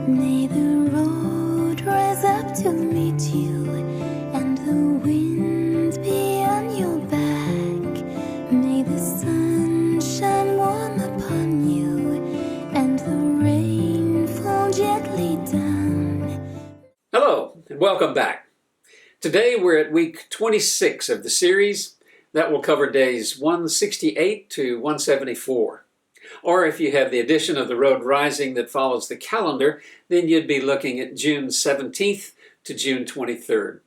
May the road rise up to meet you, and the wind be on your back. May the sun shine warm upon you, and the rain fall gently down. Hello, and welcome back. Today we're at week 26 of the series that will cover days 168 to 174. Or if you have the edition of The Road Rising that follows the calendar, then you'd be looking at June 17th to June 23rd.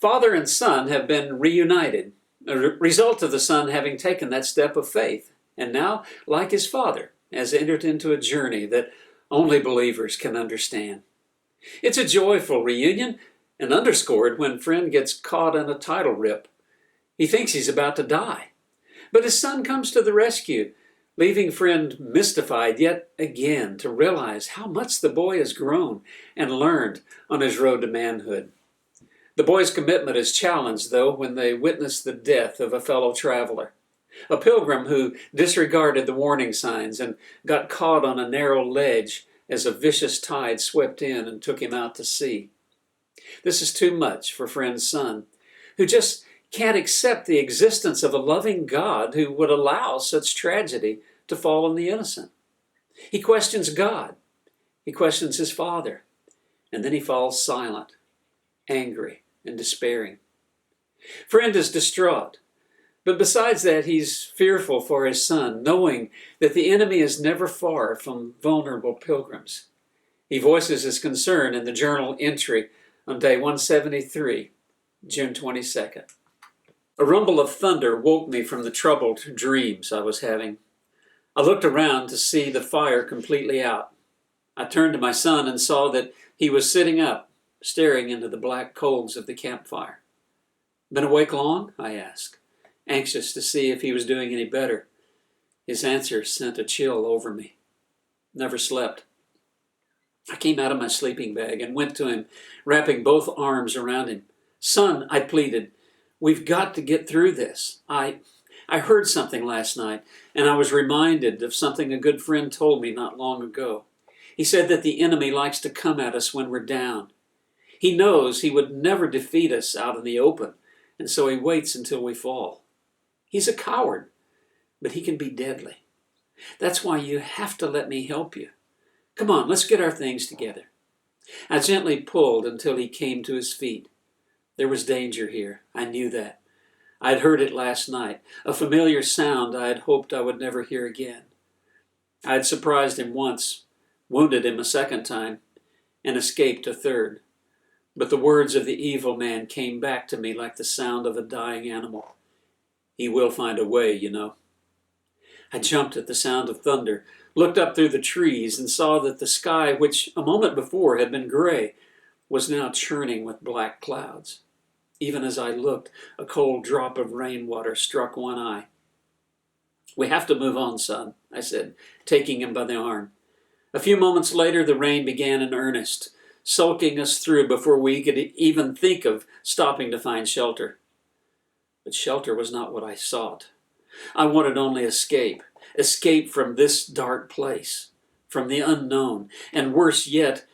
Father and son have been reunited, a result of the son having taken that step of faith, and now, like his father, has entered into a journey that only believers can understand. It's a joyful reunion, and underscored when friend gets caught in a title rip. He thinks he's about to die, but his son comes to the rescue, leaving friend mystified yet again to realize how much the boy has grown and learned on his road to manhood. The boy's commitment is challenged, though, when they witness the death of a fellow traveler, a pilgrim who disregarded the warning signs and got caught on a narrow ledge as a vicious tide swept in and took him out to sea. This is too much for friend's son, who just can't accept the existence of a loving God who would allow such tragedy to fall on the innocent. He questions God. He questions his father. And then he falls silent, angry, and despairing. Friend is distraught. But besides that, he's fearful for his son, knowing that the enemy is never far from vulnerable pilgrims. He voices his concern in the journal entry on day 173, June 22nd. A rumble of thunder woke me from the troubled dreams I was having. I looked around to see the fire completely out. I turned to my son and saw that he was sitting up, staring into the black coals of the campfire. "Been awake long?" I asked, anxious to see if he was doing any better. His answer sent a chill over me. "Never slept." I came out of my sleeping bag and went to him, wrapping both arms around him. "Son," I pleaded, "we've got to get through this. I heard something last night, and I was reminded of something a good friend told me not long ago. He said that the enemy likes to come at us when we're down. He knows he would never defeat us out in the open, and so he waits until we fall. He's a coward, but he can be deadly. That's why you have to let me help you. Come on, let's get our things together." I gently pulled until he came to his feet. There was danger here. I knew that. I'd heard it last night, a familiar sound I had hoped I would never hear again. I had surprised him once, wounded him a second time, and escaped a third. But the words of the evil man came back to me like the sound of a dying animal. "He will find a way, you know." I jumped at the sound of thunder, looked up through the trees, and saw that the sky, which a moment before had been gray, was now churning with black clouds. Even as I looked, a cold drop of rainwater struck one eye. "We have to move on, son," I said, taking him by the arm. A few moments later, the rain began in earnest, sulking us through before we could even think of stopping to find shelter. But shelter was not what I sought. I wanted only escape from this dark place, from the unknown, and worse yet,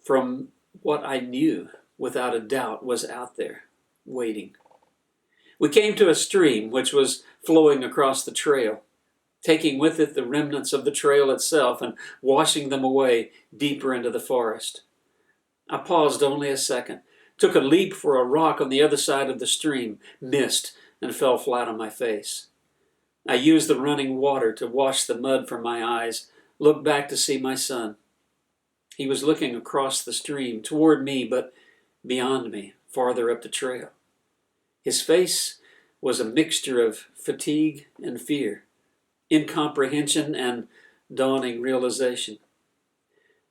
from what I knew without a doubt was out there, waiting. We came to a stream which was flowing across the trail, taking with it the remnants of the trail itself and washing them away deeper into the forest. I paused only a second, took a leap for a rock on the other side of the stream, missed, and fell flat on my face. I used the running water to wash the mud from my eyes, looked back to see my son. He was looking across the stream, toward me, but beyond me, farther up the trail. His face was a mixture of fatigue and fear, incomprehension and dawning realization.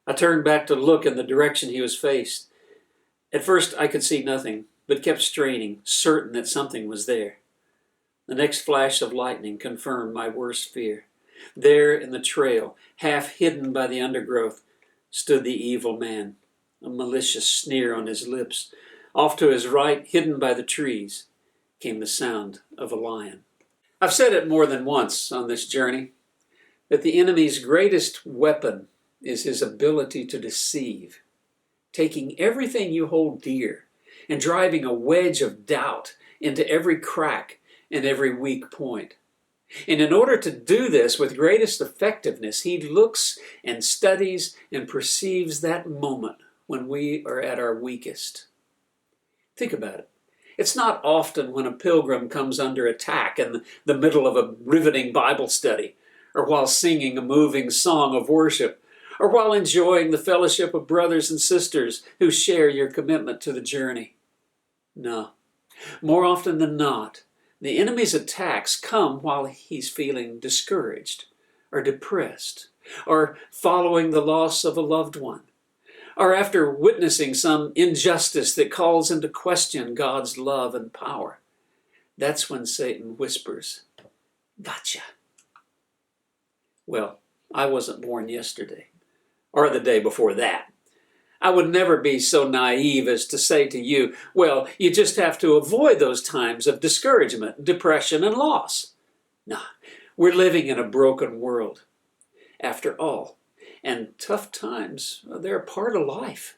I turned back to look in the direction he was faced. At first I could see nothing, but kept straining, certain that something was there. The next flash of lightning confirmed my worst fear. There in the trail, half hidden by the undergrowth, stood the evil man, a malicious sneer on his lips. Off to his right, hidden by the trees, came the sound of a lion. I've said it more than once on this journey, that the enemy's greatest weapon is his ability to deceive, taking everything you hold dear and driving a wedge of doubt into every crack and every weak point. And in order to do this with greatest effectiveness, he looks and studies and perceives that moment when we are at our weakest. Think about it. It's not often when a pilgrim comes under attack in the middle of a riveting Bible study, or while singing a moving song of worship, or while enjoying the fellowship of brothers and sisters who share your commitment to the journey. No, more often than not, the enemy's attacks come while he's feeling discouraged or depressed, or following the loss of a loved one, or after witnessing some injustice that calls into question God's love and power. That's when Satan whispers, "Gotcha." Well, I wasn't born yesterday, or the day before that. I would never be so naive as to say to you, well, you just have to avoid those times of discouragement, depression, and loss. No, we're living in a broken world, after all, and tough times, they're a part of life.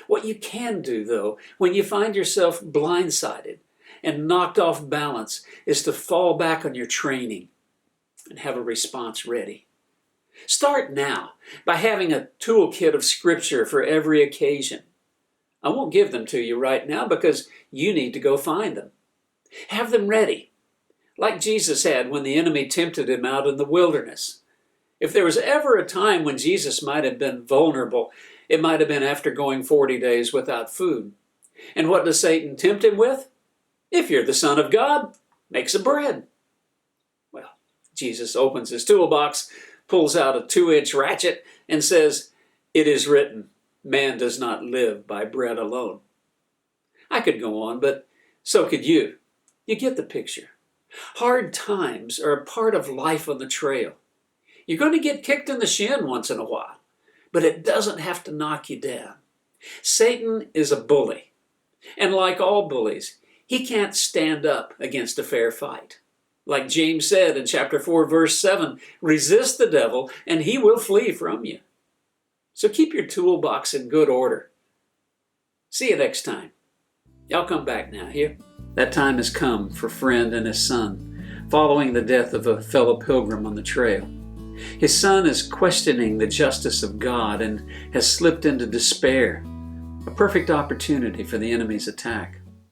What you can do, though, when you find yourself blindsided and knocked off balance, is to fall back on your training and have a response ready. Start now by having a toolkit of scripture for every occasion. I won't give them to you right now because you need to go find them. Have them ready, like Jesus had when the enemy tempted him out in the wilderness. If there was ever a time when Jesus might have been vulnerable, it might have been after going 40 days without food. And what does Satan tempt him with? If you're the Son of God, make some bread. Well, Jesus opens his toolbox, pulls out a 2-inch ratchet, and says, "It is written, man does not live by bread alone." I could go on, but so could you. You get the picture. Hard times are a part of life on the trail. You're going to get kicked in the shin once in a while, but it doesn't have to knock you down. Satan is a bully, and like all bullies, he can't stand up against a fair fight. Like James said in chapter 4, verse 7, resist the devil and he will flee from you. So keep your toolbox in good order. See you next time. Y'all come back now, here. That time has come for Friend and his son, following the death of a fellow pilgrim on the trail. His son is questioning the justice of God and has slipped into despair, a perfect opportunity for the enemy's attack.